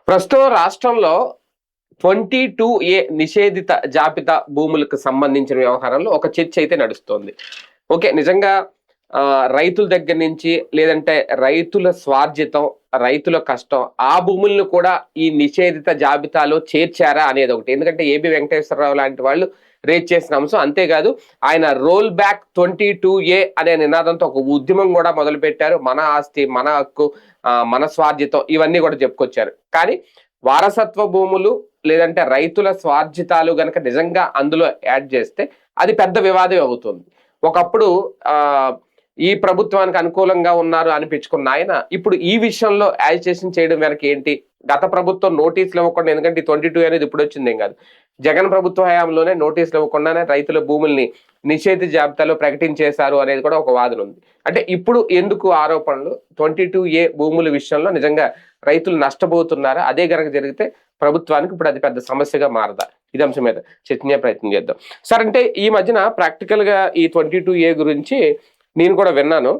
ప్రస్తుతం రాష్ట్రంలో 22A నిషేధిత జాబితా భూములకు సంబంధించిన వ్యవహారంలో ఒక చర్చ అయితే నడుస్తోంది. ఓకే, నిజంగా రైతుల దగ్గర నుంచి లేదంటే రైతుల స్వార్జితం, రైతుల కష్టం, ఆ భూములను కూడా ఈ నిషేధిత జాబితాలో చేర్చారా అనేది ఒకటి. ఎందుకంటే ఏబి వెంకటేశ్వరరావు లాంటి వాళ్ళు రేజ్ చేసిన అంశం. అంతేకాదు, ఆయన రోల్ బ్యాక్ 22A అనే నినాదంతో ఒక ఉద్యమం కూడా మొదలుపెట్టారు. మన ఆస్తి, మన హక్కు, మన స్వార్జితం, ఇవన్నీ కూడా చెప్పుకొచ్చారు. కానీ వారసత్వ భూములు లేదంటే రైతుల స్వార్జితాలు గనక నిజంగా అందులో యాడ్ చేస్తే అది పెద్ద వివాదం అవుతుంది. ఒకప్పుడు ఈ ప్రభుత్వానికి అనుకూలంగా ఉన్నారు అనిపించుకున్న ఆయన ఇప్పుడు ఈ విషయంలో యాజిటేషన్ చేయడం వెనక ఏంటి? గత ప్రభుత్వం నోటీసులు ఇవ్వకుండా, ఎందుకంటే 22 అనేది ఇప్పుడు వచ్చింది ఏం కాదు, జగన్ ప్రభుత్వ హయాంలోనే నోటీసులు ఇవ్వకుండానే రైతుల భూముల్ని నిషేధిత జాబితాలో ప్రకటించేశారు అనేది కూడా ఒక వాదన ఉంది. అంటే ఇప్పుడు ఎందుకు ఆరోపణలు? 22A భూముల విషయంలో నిజంగా రైతులు నష్టపోతున్నారా? అదే గనక జరిగితే ప్రభుత్వానికి ఇప్పుడు అది పెద్ద సమస్యగా మారదా? ఇది అంశం మీద చర్చించే ప్రయత్నం చేద్దాం. సార్, అంటే ఈ మధ్యన ప్రాక్టికల్ గా ఈ 22A గురించి నేను కూడా విన్నాను.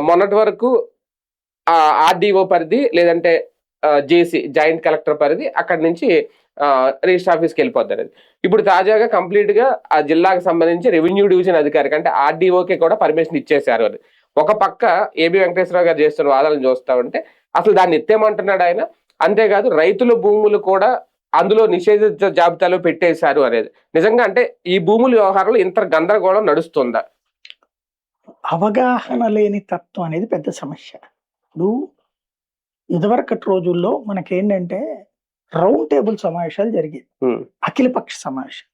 మొన్నటి వరకు ఆర్డీఓ పరిధి లేదంటే జేసీ జాయింట్ కలెక్టర్ పరిధి, అక్కడి నుంచి రిజిస్టర్ ఆఫీస్కి వెళ్ళిపోతారు. ఇప్పుడు తాజాగా కంప్లీట్ గా ఆ జిల్లాకు సంబంధించి రెవెన్యూ డివిజన్ అధికారికి అంటే ఆర్డీఓకి కూడా పర్మిషన్ ఇచ్చేశారు అని ఒక పక్క ఏబి వెంకటేశ్వరరావు గారు చేస్తున్న వాదనలు చూస్తా ఉంటే అసలు దాన్ని ఎత్తేమంటున్నాడు ఆయన. అంతేకాదు, రైతుల భూములు కూడా అందులో నిషేధిత జాబితాలో పెట్టేశారు అనేది. నిజంగా అంటే ఈ భూముల వ్యవహారంలో ఇంత గందరగోళం నడుస్తుందా? అవగాహన లేని తత్వం అనేది పెద్ద సమస్య. ఇప్పుడు ఇదివరకటి రోజుల్లో మనకేంటంటే రౌండ్ టేబుల్ సమావేశాలు జరిగేది, అఖిలపక్ష సమావేశం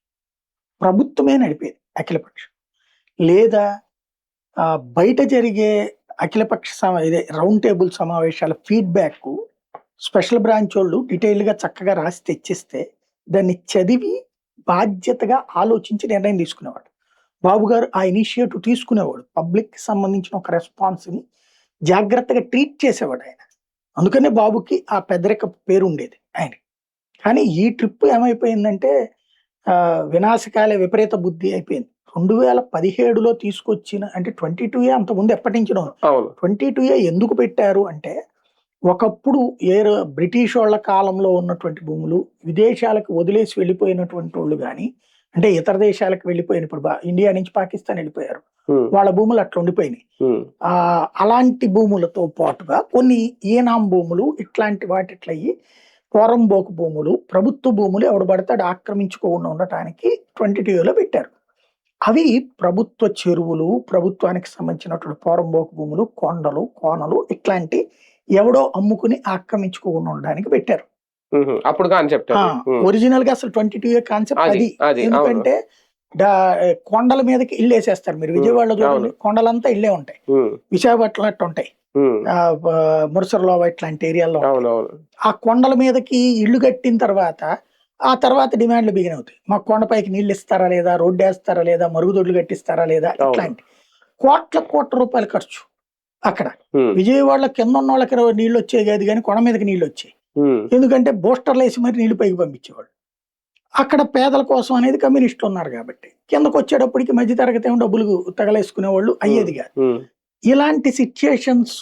ప్రభుత్వమే నడిపేది అఖిలపక్షం, లేదా బయట జరిగే అఖిలపక్ష ఇదే రౌండ్ టేబుల్ సమావేశాల ఫీడ్బ్యాక్ స్పెషల్ బ్రాంచ్ వాళ్ళు డీటెయిల్గా చక్కగా రాసి తెచ్చిస్తే దాన్ని చదివి బాధ్యతగా ఆలోచించి నిర్ణయం తీసుకునేవాడు. బాబు గారు ఆ ఇనిషియేటివ్ తీసుకునేవాడు. పబ్లిక్కి సంబంధించిన ఒక రెస్పాన్స్ని జాగ్రత్తగా ట్రీట్ చేసేవాడు ఆయన. అందుకనే బాబుకి ఆ పెద్దరిక పేరు ఉండేది ఆయన. కానీ ఈ ట్రిప్ ఏమైపోయిందంటే వినాశకాల విపరీత బుద్ధి అయిపోయింది. 2017లో తీసుకొచ్చిన అంటే 22A అంతకుముందు ఎప్పటి నుంచినో 22A ఎందుకు పెట్టారు అంటే, ఒకప్పుడు బ్రిటిష్ వాళ్ళ కాలంలో ఉన్నటువంటి భూములు విదేశాలకు వదిలేసి వెళ్ళిపోయినటువంటి వాళ్ళు కానీ, అంటే ఇతర దేశాలకు వెళ్ళిపోయిన, ఇప్పుడు ఇండియా నుంచి పాకిస్తాన్ వెళ్ళిపోయారు, వాళ్ళ భూములు అట్లా ఉండిపోయినాయి. అలాంటి భూములతో పాటుగా కొన్ని ఈనాం భూములు ఇట్లాంటి వాటిట్లయి పోరంబోకు భూములు, ప్రభుత్వ భూములు ఎవడు పడతాడు ఆక్రమించుకోకుండా ఉండటానికి 22Aలో పెట్టారు. అవి ప్రభుత్వ చెరువులు, ప్రభుత్వానికి సంబంధించినటువంటి పోరంబోకు భూములు, కొండలు, కోనలు, ఇట్లాంటి ఎవడో అమ్ముకుని ఆక్రమించుకోకుండా ఉండడానికి పెట్టారు. అప్పుడు కాన్సెప్ట్ ఒరిజినల్ గా అసలు 22A కాన్సెప్ట్ అది. ఎందుకంటే కొండల మీదకి ఇల్లు వేసేస్తారు. మీరు విజయవాడలో చూడండి, కొండలంతా ఇల్లే ఉంటాయి. విశాఖపట్నం అట్టు ఉంటాయి, మురసర్లో ఇట్లాంటి ఏరియాల్లో. ఆ కొండల మీదకి ఇల్లు కట్టిన తర్వాత ఆ తర్వాత డిమాండ్లు బిగిన్ అవుతాయి. మాకు కొండపైకి నీళ్ళు ఇస్తారా లేదా, రోడ్డు వేస్తారా లేదా, మరుగుదొడ్లు కట్టిస్తారా లేదా, ఇట్లాంటి కోట్ల రూపాయలు ఖర్చు. అక్కడ విజయవాడలో కింద ఉన్న వాళ్ళకి నీళ్ళు వచ్చాయి కాదు, కానీ కొండ మీదకి నీళ్ళు వచ్చాయి. ఎందుకంటే బూస్టర్లు వేసి మరి నీళ్లు పైకి పంపించేవాళ్ళు. అక్కడ పేదల కోసం అనేది కమ్యూనిస్టులు ఉన్నారు కాబట్టి కిందకు వచ్చేటప్పటికి మధ్యతరగతి ఏమో డబ్బులు తగలేసుకునే వాళ్ళు అయ్యేది కాదు. ఇలాంటి సిచ్యుయేషన్స్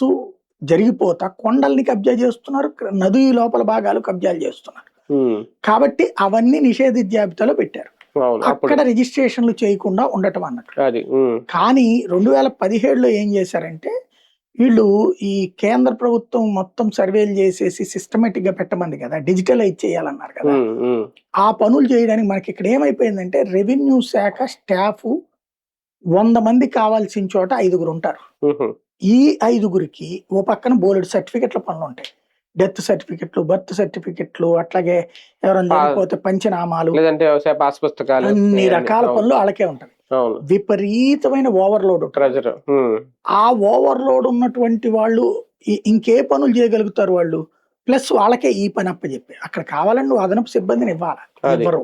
జరిగిపోతా కొండల్ని కబ్జా చేస్తున్నారు, నది లోపల భాగాలు కబ్జాలు చేస్తున్నారు. కాబట్టి అవన్నీ నిషేధిత జాబితాలో పెట్టారు. అక్కడ రిజిస్ట్రేషన్లు చేయకుండా ఉండటం అన్నట్టు. కానీ 2017లో ఏం చేశారంటే, వీళ్ళు ఈ కేంద్ర ప్రభుత్వం మొత్తం సర్వేలు చేసేసి సిస్టమేటిక్ గా పెట్టమంది కదా, డిజిటలైజ్ చేయాలన్నారు కదా. ఆ పనులు చేయడానికి మనకి ఇక్కడ ఏమైపోయిందంటే, రెవెన్యూ శాఖ స్టాఫ్ 100 మంది కావాల్సిన చోట 5గురు ఉంటారు. ఈ 5గురికి ఓ పక్కన బోలెడు సర్టిఫికెట్ల పనులు ఉంటాయి. డెత్ సర్టిఫికెట్లు, బర్త్ సర్టిఫికెట్లు, అట్లాగే ఎవరైనా చనిపోతే పంచనామాలు, అన్ని రకాల పనులు వాళ్ళకే ఉంటాయి. విపరీతమైన ఓవర్లోడ్ ఉంటుంది. ఆ ఓవర్లోడ్ ఉన్నటువంటి వాళ్ళు ఇంకే పనులు చేయగలుగుతారు వాళ్ళు, ప్లస్ వాళ్ళకే ఈ పని అప్పచెప్పి అక్కడ కావాలని నువ్వు అదనపు సిబ్బందిని ఇవ్వాలి. ఎవరు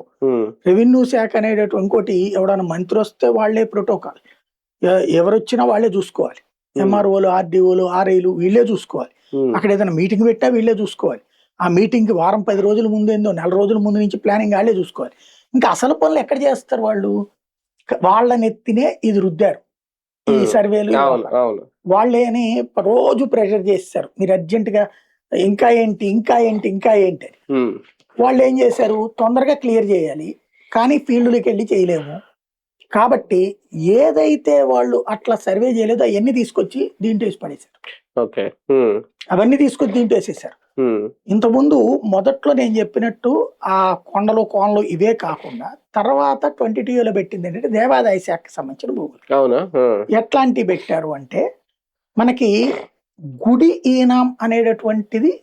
రెవెన్యూ శాఖ అనేటటువంటి ఇంకోటి, ఎవడన్నా మంత్రి వస్తే వాళ్లే ప్రోటోకాల్, ఎవరు వచ్చినా వాళ్లే చూసుకోవాలి. ఎంఆర్ఓలు, ఆర్డీఓలు, ఆర్ఐలు వీళ్ళే చూసుకోవాలి. అక్కడ ఏదైనా మీటింగ్ పెట్టా వీళ్ళే చూసుకోవాలి. ఆ మీటింగ్ కి వారం 10 రోజుల ముందేందో 4 రోజుల ముందు నుంచి ప్లానింగ్ వాళ్ళే చూసుకోవాలి. ఇంకా అసలు పనులు ఎక్కడ చేస్తారు వాళ్ళు? వాళ్ళని ఎత్తినే ఇది రుద్దారు ఈ సర్వేలు. వాళ్ళని రోజు ప్రెషర్ చేస్తారు, మీరు అర్జెంట్ గా ఇంకా ఏంటి ఇంకా ఏంటి ఇంకా ఏంటి అని. వాళ్ళు ఏం చేశారు, తొందరగా క్లియర్ చేయాలి కానీ ఫీల్డ్లోకి వెళ్ళి చేయలేము కాబట్టి ఏదైతే వాళ్ళు అట్లా సర్వే చేయలేదో అవన్నీ తీసుకొచ్చి దీంట్లో వేసి పడేశారు. ఓకే. అవన్నీ తీసుకొచ్చి దీంట్లో వేసేసారు. ఇంతకుముందు మొదట్లో నేను చెప్పినట్టు ఆ కొండలు కోనలు ఇవే కాకుండా తర్వాత 22లో పెట్టింది ఏంటంటే దేవాదాయ శాఖకి సంబంధించిన భూములు. అవునా? ఎట్లాంటివి పెట్టారు అంటే మనకి గుడి ఈనాం అనేటటువంటిది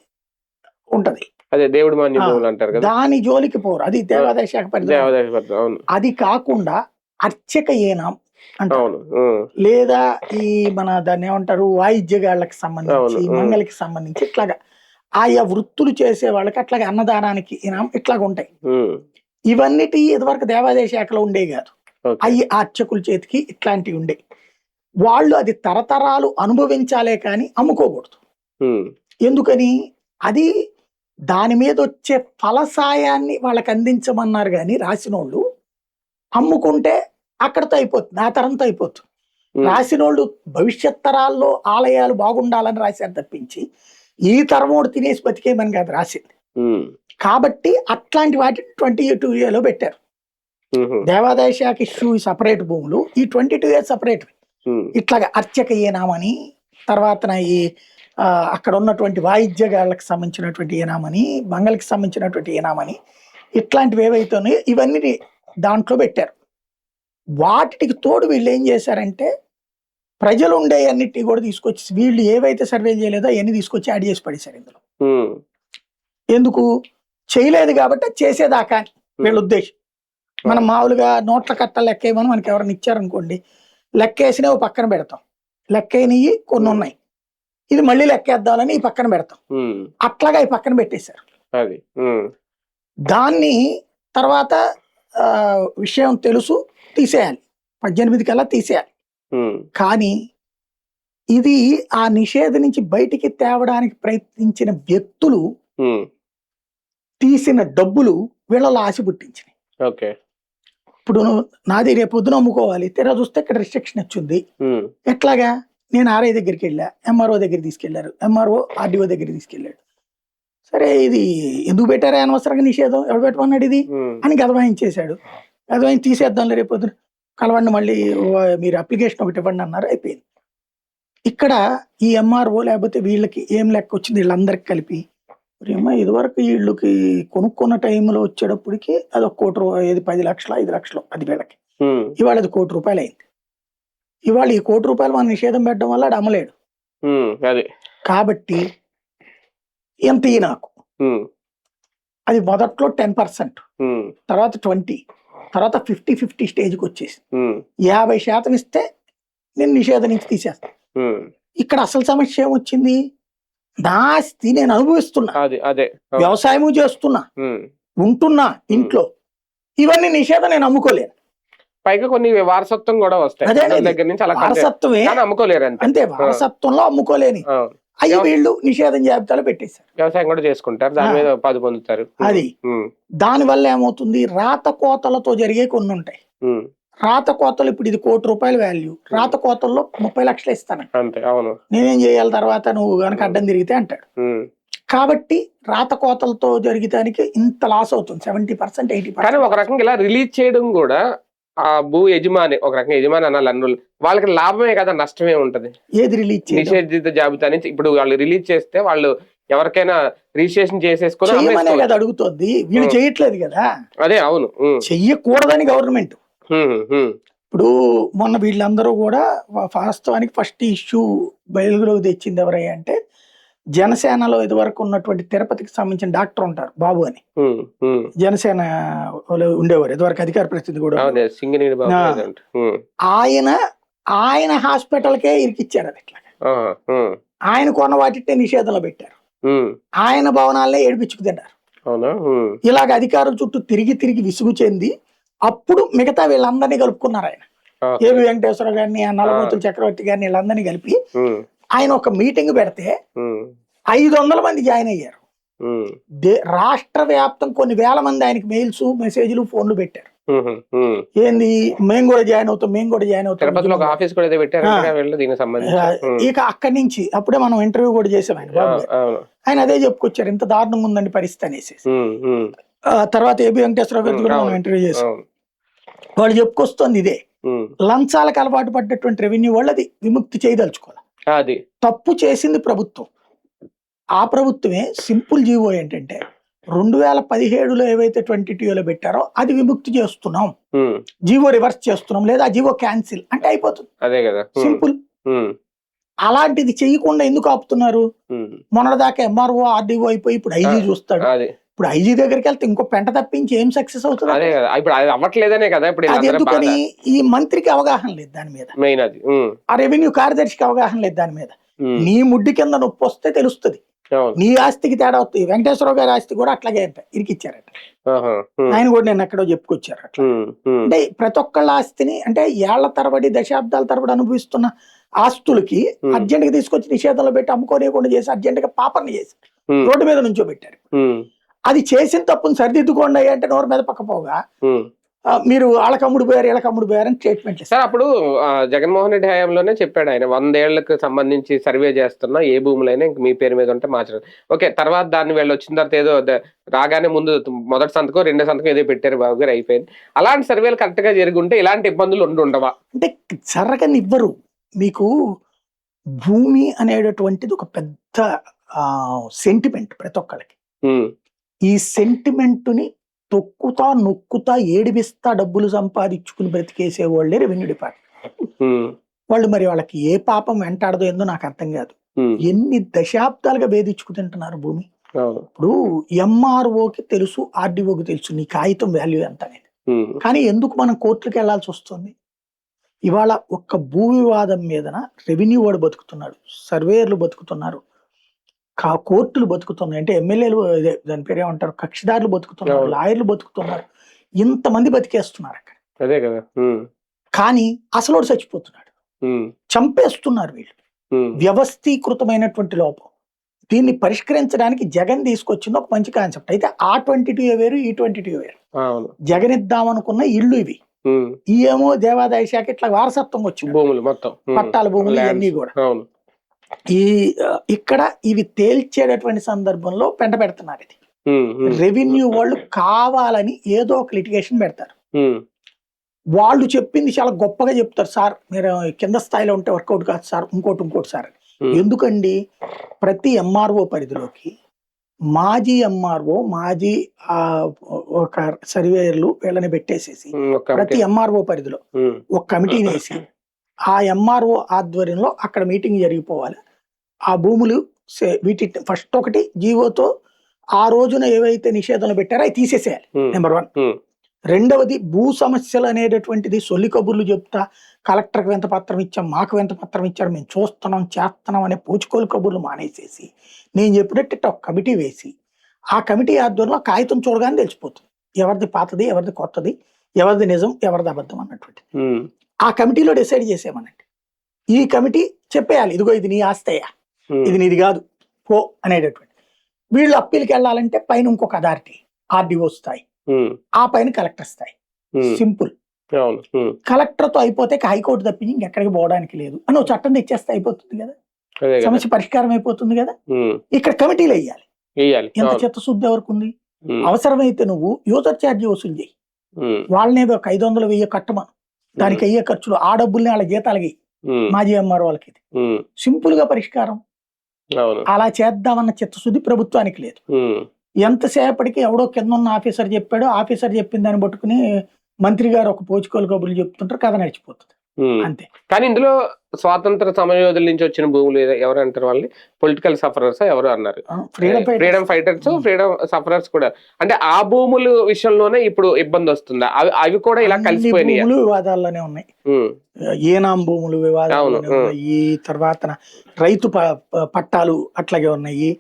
ఉంటది, అదే దేవుడి మాన్యం భూములు అంటారు కదా, దాని జోలికి పోరు, అది దేవాదాయ శాఖ పరిధి. అది కాకుండా అర్చక ఈనాం అంటారు, లేదా ఈ మన దాన్ని ఏమంటారు వాయిద్యగాళ్ళకి సంబంధించి మంగళకి సంబంధించి ఇట్లాగా ఆయా వృత్తులు చేసే వాళ్ళకి అట్లాగే అన్నదానానికి ఈనాం ఇట్లాగా ఉంటాయి. ఇవన్నిటి ఇదివరకు దేవాదాయ శాఖలో ఉండే కాదు, అవి అర్చకుల చేతికి ఇట్లాంటివి ఉండే. వాళ్ళు అది తరతరాలు అనుభవించాలే కానీ అమ్ముకోకూడదు. ఎందుకని, అది దాని మీద వచ్చే ఫలసాయాన్ని వాళ్ళకి అందించమన్నారు కానీ రాసినోళ్ళు అమ్ముకుంటే అక్కడితో అయిపోతుంది, ఆ తరంతో అయిపోతుంది. రాసినోళ్ళు భవిష్యత్ తరాల్లో ఆలయాలు బాగుండాలని రాశారు తప్పించి ఈ తరమోడు తినేసి బతికేమని కాదు రాసింది. కాబట్టి అట్లాంటి వాటిని 22A పెట్టారు. దేవాదాయ శాఖ ఇష్యూ సపరేట్ భూములు, ఈ 22A సపరేట్. ఇట్లాగా అర్చక ఏనామని, తర్వాత ఈ అక్కడ ఉన్నటువంటి వాయిద్యగాళ్ళకి సంబంధించినటువంటి ఏనామని, మంగళకి సంబంధించినటువంటి ఏనామని, ఇట్లాంటివి ఏవైతే ఉన్నాయో ఇవన్నీ దాంట్లో పెట్టారు. వాటికి తోడు వీళ్ళు ఏం చేశారంటే ప్రజలు ఉండే అన్నిటిని కూడా తీసుకొచ్చి వీళ్ళు ఏవైతే సర్వే చేయలేదో అవన్నీ తీసుకొచ్చి యాడ్ చేసి పడేశారు ఇందులో. ఎందుకు చేయలేదు కాబట్టి చేసేదాకా వీళ్ళ ఉద్దేశం. మనం మామూలుగా నోట్ల కట్టలు లెక్కేయమని మనకి ఎవరైనా ఇచ్చారనుకోండి, లెక్కేసినా పక్కన పెడతాం, లెక్కైనవి కొన్ని ఉన్నాయి, ఇది మళ్ళీ లెక్కేద్దామని ఈ పక్కన పెడతాం, అట్లాగా ఈ పక్కన పెట్టేశారు. దాన్ని తర్వాత విషయం తెలుసు తీసేయాలి, 18 కల్లా తీసేయాలి. కానీ ఇది ఆ నిషేధ నుంచి బయటికి తేవడానికి ప్రయత్నించిన వ్యక్తులు తీసిన డబ్బులు వీళ్ళలో ఆశ పుట్టించినాయి. ఇప్పుడు నాది రేపు పొద్దున అమ్ముకోవాలి, తెర చూస్తే ఇక్కడ రిస్ట్రిక్షన్ వచ్చింది. ఎట్లాగా, నేను ఆర్ఐ దగ్గరికి వెళ్ళా, ఎంఆర్ఓ దగ్గర తీసుకెళ్లారు, ఎంఆర్ఓ ఆర్డీఓ దగ్గర తీసుకెళ్లాడు. సరే ఇది ఎందుకు పెట్టారా అనవసరంగా నిషేధం, ఎవరు పెట్టమన్నాడు ఇది అని గదవాయించేశాడు. గదవాయించి తీసేద్దాంలే రేపు పొద్దున కలవండి, మళ్ళీ మీరు అప్లికేషన్ ఒకటి ఇవ్వండి అన్నారు, అయిపోయింది. ఇక్కడ ఈ ఎంఆర్ఓ లేకపోతే వీళ్ళకి ఏం లెక్క వచ్చింది, వీళ్ళందరికి కలిపి ఇదివరకు వీళ్ళకి కొనుక్కున్న టైంలో వచ్చేటప్పటికి అది 1 కోటి రూపాయలు, 10 లక్షలు 5 లక్షలు అది వీళ్ళకి, ఇవాళ అది 1 కోటి రూపాయలు అయింది. ఇవాళ ఈ 1 కోటి రూపాయలు మనం నిషేధం పెట్టడం వల్ల అది అమ్మలేడు. కాబట్టి ఎంత నాకు అది మొదట్లో 10%, తర్వాత 20%, తర్వాత 50-50 స్టేజ్కి వచ్చేసి 50% ఇస్తే నేను నిషేధం నుంచి తీసేస్తాను. ఇక్కడ అసలు సమస్య ఏమొచ్చింది, నా ఆస్తి నేను అనుభవిస్తున్నా, వ్యవసాయము చేస్తున్నా, ఉంటున్నా ఇంట్లో, ఇవన్నీ నిషేధం నేను అమ్ముకోలేను. పైగా కొన్ని వారసత్వం కూడా వస్తాయి, వారసత్వమే అమ్ముకోలేరు అంతే, వారసత్వంలో అమ్ముకోలేని అవి వీళ్ళు నిషేధం జాబితాలో పెట్టేశారు. వ్యవసాయం కూడా చేసుకుంటారు, దాని మీద పది పొందుతారు. అది దాని వల్ల ఏమవుతుంది, రాత కోతలతో జరిగే కొన్ని ఉంటాయి. రాత కోతలు ఇప్పుడు ఇది 1 కోటి రూపాయల వాల్యూ, రాత కోతల్లో 30 లక్షలు ఇస్తాను, నేనేం చేయాలి తర్వాత నువ్వు కనుక అడ్డం తిరిగితే అంటాడు. కాబట్టి రాత కోతలతో జరిగేదానికి ఇంత లాస్ అవుతుంది, 70% 80%. ఒక రకంగా ఇలా రిలీజ్ చేయడం కూడా ఆ భూ యజమాని, ఒక రకంగా యజమాని అనాలి, వాళ్ళకి లాభమే కదా, నష్టమే ఉంటది. ఏది రిలీజ్, నిషేధిత జాబితా నుంచి ఇప్పుడు వాళ్ళు రిలీజ్ చేస్తే వాళ్ళు ఎవరికైనా రిజిస్ట్రేషన్ చేసేసుకుని కదా అడుగుతుంది, వీళ్ళు చేయట్లేదు కదా. అదే, అవును, చెయ్యకూడదని గవర్నమెంట్. ఇప్పుడు మొన్న వీళ్ళందరూ కూడా వాస్తవానికి ఫస్ట్ ఇష్యూ బయలుగులోకి తెచ్చింది ఎవరయ్యా అంటే జనసేనలో ఇదివరకు ఉన్నటువంటి తిరుపతికి సంబంధించిన డాక్టర్ ఉంటారు బాబు అని, జనసేన ఉండేవారు ఇదివరకు అధికార ప్రతినిధి కూడా. ఆయన హాస్పిటల్కే ఇరికిచ్చారు, అది ఇట్లా ఆయన కొన్న వాటిని నిషేధంలో పెట్టారు, ఆయన భవనాలనే ఏడిపించుకు తిన్నారు. ఇలాగ అధికారుల చుట్టూ తిరిగి తిరిగి విసుగు చెంది అప్పుడు మిగతా వీళ్ళందరినీ కలుపుకున్నారు. ఆయన ఏవి వెంకటేశ్వర గారిని, నల్లమూతుల చక్రవర్తి గారిని, వీళ్ళందరినీ కలిపి ఆయన ఒక మీటింగ్ పెడితే 500 మంది జాయిన్ అయ్యారు. రాష్ట్ర వ్యాప్తం కొన్ని వేల మంది ఆయనకి మెయిల్స్, మెసేజ్లు, ఫోన్లు పెట్టారు. ఏంది మేము కూడా జాయిన్ అవుతాం తిరుపతిలో ఒక ఆఫీస్ కూడా ఏదో పెట్టారు కదా వీళ్ళు దీనికి సంబంధించి. ఇక అక్కడి నుంచి అప్పుడే మనం ఇంటర్వ్యూ కూడా చేసాం ఆయన బాబు గారు. ఆయన అదే చెప్పుకొచ్చారు, ఇంత దారుణంగా ఉందండి పరిస్థితి అనేసి. తర్వాత ఏబి వెంకటేశ్వరరావు గారు కూడా మనం ఇంటర్వ్యూ చేసాం. వాళ్ళు చెప్పుకొస్తుంది ఇదే, లంచాలకు అలవాటు పడ్డటువంటి రెవెన్యూ వాళ్ళు అది విముక్తి చేయదలుచుకోవాలి. తప్పు చేసింది ప్రభుత్వం. ఆ ప్రభుత్వమే సింపుల్ జీవో ఏంటంటే 2017లో ఏవైతే 22లో పెట్టారో అది విముక్తి చేస్తున్నాం, జీవో రివర్స్ చేస్తున్నాం, లేదా జీవో క్యాన్సిల్ అంటే అయిపోతుంది. అదే కదా సింపుల్. అలాంటిది చెయ్యకుండా ఎందుకు ఆపుతున్నారు? మొన్నటిదాకా ఎంఆర్ఓ ఆర్డీఓ అయిపోయి ఇప్పుడు ఐజీ చూస్తాడు. ఇప్పుడు ఐజీ దగ్గరికి వెళ్తే ఇంకో పెంట తప్పించి ఏం సక్సెస్ అవుతుంది? అది ఎందుకని? ఈ మంత్రికి అవగాహన లేదు దాని మీద, ఆ రెవెన్యూ కార్యదర్శికి అవగాహన లేదు దాని మీద. నీ ముడ్డి కింద నొప్పి వస్తే తెలుస్తుంది, నీ ఆస్తికి తేడా అవుతుంది. వెంకటేశ్వరరావు గారి ఆస్తి కూడా అట్లాగే ఇరికిచ్చారట ఆయన కూడా, నేను ఎక్కడో చెప్పుకొచ్చారు అట్లా. అంటే ప్రతి ఒక్కళ్ళ ఆస్తిని, అంటే ఏళ్ల తరబడి దశాబ్దాల తరబడి అనుభవిస్తున్న ఆస్తులకి అర్జెంట్ గా తీసుకొచ్చి నిషేధంలో పెట్టి అమ్ముకోలేకుండా చేసి అర్జెంట్ గా పాపర్ని చేసి రోడ్డు మీద నుంచో పెట్టారు. అది చేసిన తప్పును సరిదిద్దుకోండి అంటే నోరు మీద పక్కపోగా మీరు వాళ్ళకమ్ముడు పోయారు వీళ్ళకమ్ముడు పోయారని స్టేట్మెంట్ సార్. అప్పుడు జగన్మోహన్ రెడ్డి హయాంలోనే చెప్పాడు ఆయన, 100 ఏళ్లకు సంబంధించి సర్వే చేస్తున్నా, ఏ భూములైనా ఇంక మీ పేరు మీద ఉంటే మార్చడం. ఓకే, తర్వాత దాన్ని వీళ్ళు వచ్చిన తర్వాత ఏదో రాగానే ముందు మొదటి సంతకం 2వ సంతకం ఏదో పెట్టారు బాబు గారు, అయిపోయింది. అలాంటి సర్వేలు కరెక్ట్ గా జరిగి ఉంటే ఇలాంటి ఇబ్బందులు ఉండవా? అంటే జరగనివ్వరు. మీకు భూమి అనేటటువంటిది ఒక పెద్ద సెంటిమెంట్ ప్రతి ఒక్కరికి. ఈ సెంటిమెంట్ ని తొక్కుతా నొక్కుతా ఏడిపిస్తా డబ్బులు సంపాదించుకుని బ్రతికేసే వాళ్ళే రెవెన్యూ డిపార్ట్మెంట్ వాళ్ళు. మరి వాళ్ళకి ఏ పాపం వెంటాడదో ఏందో నాకు అర్థం కాదు. ఎన్ని దశాబ్దాలుగా వేధించుకు తింటున్నారు భూమి. ఇప్పుడు ఎంఆర్ఓకి తెలుసు, ఆర్డీఓకి తెలుసు నీ కాగితం వాల్యూ ఎంత అనేది. కానీ ఎందుకు మనం కోర్టులకు వెళ్లాల్సి వస్తుంది? ఇవాళ ఒక్క భూ వివాదం మీదన రెవెన్యూ వాడు బతుకుతున్నాడు, సర్వేయర్లు బతుకుతున్నారు, కోర్టులు బతుకుతున్నాయి, అంటే ఎమ్మెల్యేలు దాని పేరు ఏమంటారు కక్షిదారులు బతుకుతున్నారు, లాయర్లు బతుకుతున్నారు, ఇంతమంది బతికేస్తున్నారు అక్కడ. అదే కదా. కానీ అసలు చచ్చిపోతున్నాడు, చంపేస్తున్నారు వీళ్ళు. వ్యవస్థీకృతమైనటువంటి లోపం. దీన్ని పరిష్కరించడానికి జగన్ తీసుకొచ్చింది ఒక మంచి కాన్సెప్ట్. అయితే ఆ 22 వేరు, ఈ 22 వేరు. జగన్ ఇద్దామనుకున్న ఇల్లు ఇవి, ఈ ఏమో దేవాదాయ శాఖ ఇట్లా వారసత్వం వచ్చింది, భూములు మొత్తం పట్టాల భూములు ఇవన్నీ కూడా. ఇక్కడ ఇవి తేల్చేటటువంటి సందర్భంలో పెంట పెడుతున్నారు. ఇది రెవెన్యూ వాళ్ళు కావాలని ఏదో ఒక లిటిగేషన్ పెడతారు. వాళ్ళు చెప్పింది చాలా గొప్పగా చెప్తారు, సార్ మీరు కింద స్థాయిలో ఉంటే వర్కౌట్ కాదు సార్, ఇంకోటి సార్. ఎందుకండి? ప్రతి ఎంఆర్ఓ పరిధిలోకి మాజీ ఎంఆర్ఓ, మాజీ ఒక సర్వేయర్లు వీళ్ళని పెట్టేసేసి ప్రతి ఎంఆర్ఓ పరిధిలో ఒక కమిటీని వేసి ఆ ఎంఆర్ఓ ఆధ్వర్యంలో అక్కడ మీటింగ్ జరిగిపోవాలి. ఆ భూములు వీటి ఫస్ట్ ఒకటి జీవోతో ఆ రోజున ఏవైతే నిషేధాలు పెట్టారో అవి తీసేసేయాలి, నెంబర్ 1. రెండవది భూ సమస్యలు అనేటటువంటిది సొల్లి కబుర్లు చెప్తా కలెక్టర్కి ఎంత పత్రం ఇచ్చాం, మాకు ఎంత పత్రం ఇచ్చారు, మేము చూస్తున్నాం చేస్తున్నాం అనే పూచుకోలు కబుర్లు మానేసేసి నేను చెప్పినట్టు ఒక కమిటీ వేసి ఆ కమిటీ ఆధ్వర్యంలో కాగితం చూడగానే తెలిసిపోతుంది ఎవరిది పాతది, ఎవరిది కొత్తది, ఎవరిది నిజం, ఎవరిది అబద్ధం అన్నటువంటి. ఆ కమిటీలో డిసైడ్ చేసేమనండి. ఈ కమిటీ చెప్పేయాలి, ఇదిగో ఇది నీ ఆస్తయ్యా, ఇది నీది కాదు పో అనేటటువంటి. వీళ్ళు అప్పీల్కి వెళ్ళాలంటే పైన ఇంకొక అథారిటీ ఆర్డీఓ స్థాయి, ఆ పైన కలెక్టర్ స్థాయి. సింపుల్. కలెక్టర్ తో అయిపోతే హైకోర్టు తప్పించి ఇంకెక్కడికి పోవడానికి లేదు అని చట్టం తెచ్చేస్తే అయిపోతుంది కదా, సమస్య పరిష్కారం అయిపోతుంది కదా. ఇక్కడ కమిటీలు వేయాలి. ఎంత చిత్తశుద్ధి ఎవరికి ఉంది? అవసరమైతే నువ్వు యూజర్ ఛార్జీ వసూలు చేయి, వాళ్ళనేదో 500 1000 కట్టమను, దానికి అయ్యే ఖర్చులు ఆ డబ్బుల్ని వాళ్ళ జీతాలకి మాజీ ఎంఆర్ వాళ్ళకి. సింపుల్ గా పరిష్కారం. అలా చేద్దామన్న చిత్తశుద్ధి ప్రభుత్వానికి లేదు. ఎంతసేపటికి ఎవడో కింద ఉన్న ఆఫీసర్ చెప్పాడు, ఆఫీసర్ చెప్పిన దాన్ని పట్టుకుని మంత్రి గారు ఒక పోచుకోలు కబుర్లు చెప్తుంటారు, కథ నడిచిపోతుంది అంతే. కానీ ఇందులో స్వాతంత్ర సమరయోధుల నుంచి వచ్చిన భూములు ఎవరు అంటారు? వాళ్ళని పొలిటికల్ సఫరర్స్ ఎవరు అన్నారు? ఫ్రీడమ్ ఫైటర్స్, ఫ్రీడమ్ సఫరర్స్ కూడా. అంటే ఆ భూములు విషయంలోనే ఇప్పుడు ఇబ్బంది వస్తుందా? అవి కూడా ఇలా కలిసిపోయినాయి, వివాదాల్లోనే ఉన్నాయి. ఏనాం భూములు వివాదాలు, ఈ తర్వాత రైతు పట్టాలు అట్లాగే ఉన్నాయి,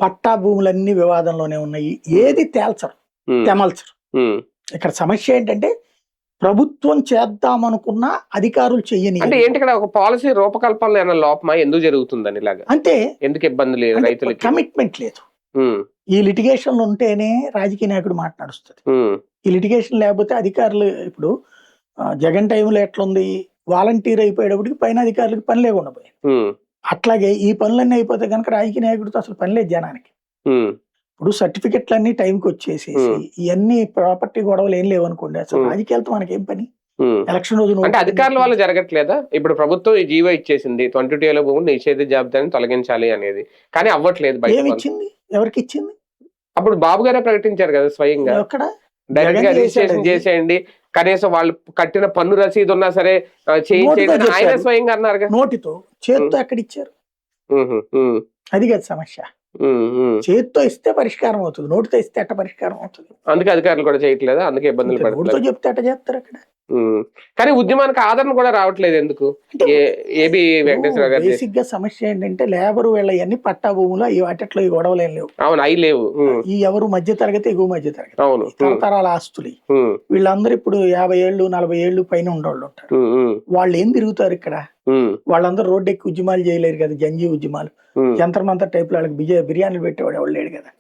పట్టా భూములన్నీ వివాదంలోనే ఉన్నాయి. ఏది తెమల్చరు. ఇక్కడ సమస్య ఏంటంటే ప్రభుత్వం చేద్దామనుకున్న అధికారులు చెయ్యని. అంటే ఏంటి ఇక్కడ ఒక పాలసీ రూపకల్పనలో ఏమైనా లోపమా? ఎందుకు జరుగుతుందని ఇలాగా? అంటే ఎందుకు ఇబ్బంది లేదు రైతులకి? కమిట్మెంట్ లేదు. ఈ లిటిగేషన్ ఉంటేనే రాజకీయ నాయకుడు మాట నడుస్తుంది. ఈ లిటిగేషన్ లేకపోతే అధికారులు ఇప్పుడు జగన్ టైంలో ఎట్లుంది, వాలంటీర్ అయిపోయేటప్పటికి పైన అధికారులకు పని లేకుండా పోయింది. అట్లాగే ఈ పనులన్నీ అయిపోతే కనుక రాజకీయ నాయకుడితో అసలు పని లేదు జనానికి. ఇప్పుడు సర్టిఫికెట్లు అన్ని టైంకి వచ్చేసేసి ఇవన్నీ ప్రాపర్టీ గొడవలు ఏం లేవు అనుకోండి, అసలు రాజకీయాలతో మనకేం పని? ఎలక్షన్ రోజు అంటే అధికారుల వల్ల జరగట్లేదా? ఇప్పుడు ప్రభుత్వం ఈ జీవో ఇచ్చేసింది 22 భూములు నిషేధ జాబితాని తొలగించాలి అనేది, కానీ అవ్వట్లేదు. ఏమి ఇచ్చింది? ఎవరికి ఇచ్చింది? అప్పుడు బాబు గారే ప్రకటించారు కదా స్వయంగా, ఎక్కడ డైరెక్ట్ గా రిజిస్ట్రేషన్ చేసేయండి, కనీసం వాళ్ళు కట్టిన పన్ను రసీదు ఉన్నా సరే చేయించేయండి ఆయన స్వయంగా అన్నారు. నోటితో, చేత్తో ఎక్కడ ఇచ్చారు? అది కదా సమస్య. చేతితో ఇస్తే పరిష్కారం అవుతుంది, నోటితో ఇస్తే ఎట్ట పరిష్కారం అవుతుంది? అందుకే అధికారులు కూడా చేయట్లేదు, అందుకే ఇబ్బందులు పడుతుంది. నోటితో చెప్తే ఎట్ట చేస్తారు అక్కడ? కానీ ఉద్యమానికి ఆదరణ కూడా రావట్లేదు ఎందుకు? ఏబి వెంకటేశ్వర గారు బేసిక్ గా సమస్య ఏంటంటే లేబర్ వీళ్ళ అన్ని పట్టా భూములు వాటిట్లో ఈ గొడవలు ఏం లేవు. అవును, అవి లేవు. ఈ ఎవరు మధ్య తరగతి, ఎగువ మధ్య తరగతి, అవును, తరతరాల ఆస్తులు వీళ్ళందరూ ఇప్పుడు 50 ఏళ్ళు 40 ఏళ్ళు పైన ఉండేవాళ్ళు ఉంటారు. వాళ్ళు ఏం తిరుగుతారు ఇక్కడ? వాళ్ళందరూ రోడ్డు ఎక్కి ఉద్యమాలు చేయలేరు కదా, జంజీ ఉద్యమాలు, జంతర్ మంతర్ టైప్ లో వాళ్ళకి బిర్యానీలు పెట్టేవాడు ఎవరు లేడు కదా.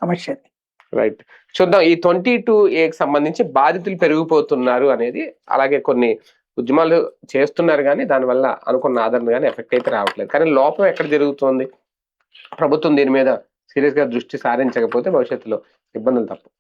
సమస్య రైట్. చూద్దాం ఈ 22A సంబంధించి బాధితులు పెరిగిపోతున్నారు అనేది, అలాగే కొన్ని ఉద్యమాలు చేస్తున్నారు కానీ దానివల్ల అనుకున్న ఆదరణ కానీ ఎఫెక్ట్ అయితే రావట్లేదు. కానీ లోపం ఎక్కడ జరుగుతోంది? ప్రభుత్వం దీని మీద సీరియస్ గా దృష్టి సారించకపోతే భవిష్యత్తులో ఇబ్బందులు తప్పవు.